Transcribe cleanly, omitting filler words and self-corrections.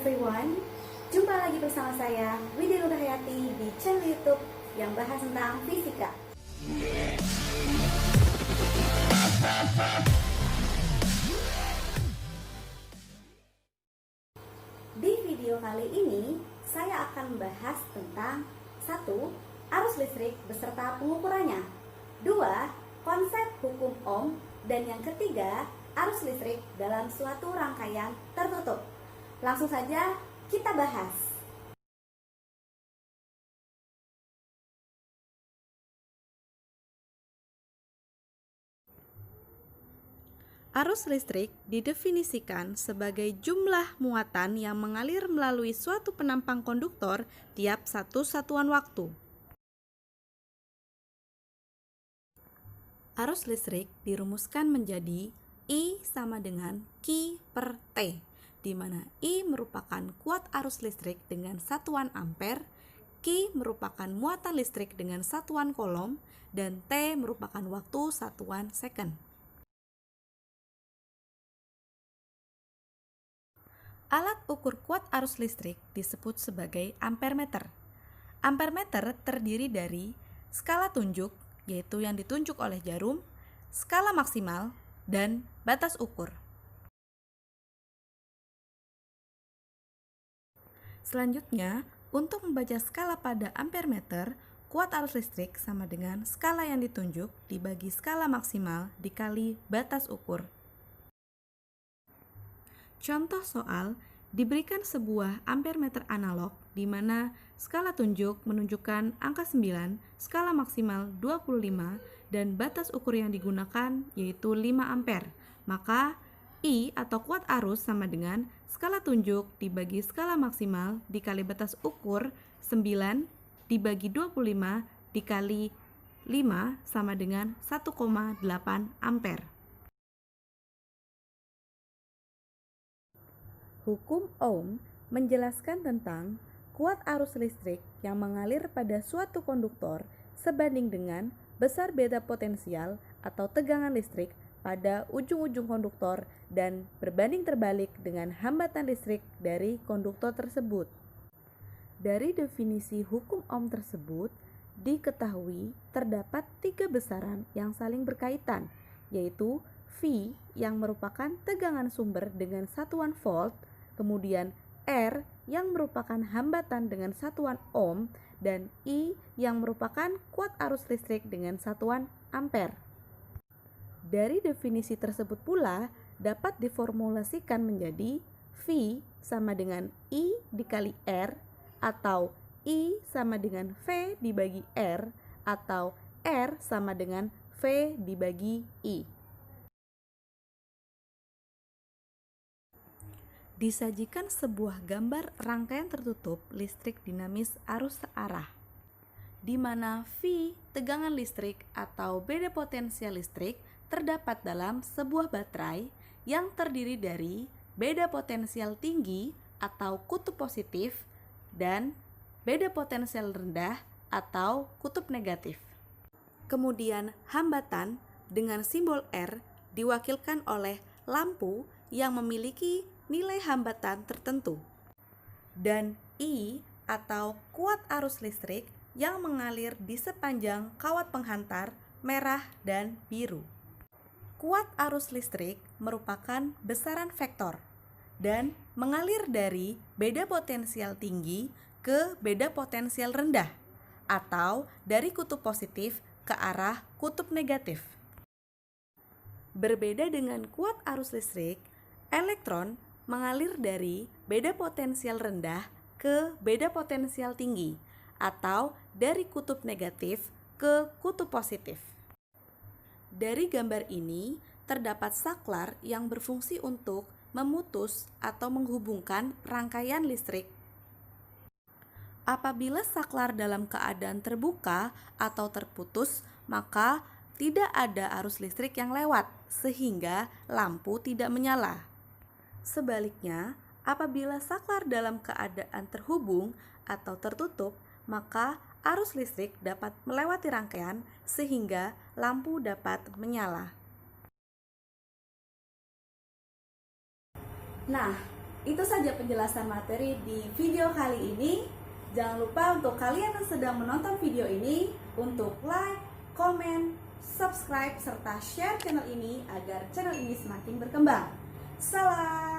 everyone, jumpa lagi bersama saya Widya Nurhayati di channel YouTube yang bahas tentang fisika. Di video kali ini, saya akan membahas tentang 1. Arus listrik beserta pengukurannya, 2. Konsep hukum Ohm, dan yang ketiga, arus listrik dalam suatu rangkaian tertutup. Langsung saja kita bahas. Arus listrik didefinisikan sebagai jumlah muatan yang mengalir melalui suatu penampang konduktor tiap satu satuan waktu. Arus listrik dirumuskan menjadi I sama dengan Q per T, di mana I merupakan kuat arus listrik dengan satuan ampere, Q merupakan muatan listrik dengan satuan kolom, dan T merupakan waktu satuan second. Alat ukur kuat arus listrik disebut sebagai ampermeter. Ampermeter terdiri dari skala tunjuk, yaitu yang ditunjuk oleh jarum, skala maksimal, dan batas ukur. Selanjutnya, untuk membaca skala pada ampermeter, kuat arus listrik sama dengan skala yang ditunjuk dibagi skala maksimal dikali batas ukur. Contoh soal, diberikan sebuah ampermeter analog di mana skala tunjuk menunjukkan angka 9, skala maksimal 25, dan batas ukur yang digunakan yaitu 5 ampere. Maka I atau kuat arus sama dengan skala tunjuk dibagi skala maksimal dikali batas ukur 9 dibagi 25 dikali 5 sama dengan 1,8 ampere. Hukum Ohm menjelaskan tentang kuat arus listrik yang mengalir pada suatu konduktor sebanding dengan besar beda potensial atau tegangan listrik pada ujung-ujung konduktor dan berbanding terbalik dengan hambatan listrik dari konduktor tersebut. Dari definisi hukum Ohm tersebut, diketahui terdapat 3 besaran yang saling berkaitan, yaitu V yang merupakan tegangan sumber dengan satuan volt, kemudian R yang merupakan hambatan dengan satuan ohm, dan I yang merupakan kuat arus listrik dengan satuan ampere. Dari definisi tersebut pula dapat diformulasikan menjadi V sama dengan I dikali R, atau I sama dengan V dibagi R, atau R sama dengan V dibagi I. Disajikan sebuah gambar rangkaian tertutup listrik dinamis arus searah, di mana V tegangan listrik atau beda potensial listrik terdapat dalam sebuah baterai yang terdiri dari beda potensial tinggi atau kutub positif dan beda potensial rendah atau kutub negatif. Kemudian hambatan dengan simbol R diwakilkan oleh lampu yang memiliki nilai hambatan tertentu, dan I atau kuat arus listrik yang mengalir di sepanjang kawat penghantar merah dan biru. Kuat arus listrik merupakan besaran vektor dan mengalir dari beda potensial tinggi ke beda potensial rendah atau dari kutub positif ke arah kutub negatif. Berbeda dengan kuat arus listrik, elektron mengalir dari beda potensial rendah ke beda potensial tinggi atau dari kutub negatif ke kutub positif. Dari gambar ini terdapat saklar yang berfungsi untuk memutus atau menghubungkan rangkaian listrik. Apabila saklar dalam keadaan terbuka atau terputus, maka tidak ada arus listrik yang lewat sehingga lampu tidak menyala. Sebaliknya, apabila saklar dalam keadaan terhubung atau tertutup, maka arus listrik dapat melewati rangkaian sehingga lampu dapat menyala. Nah, Itu saja penjelasan materi di video kali ini. Jangan lupa untuk kalian yang sedang menonton video ini untuk like, komen, subscribe, serta share channel ini agar channel ini semakin berkembang. Salam!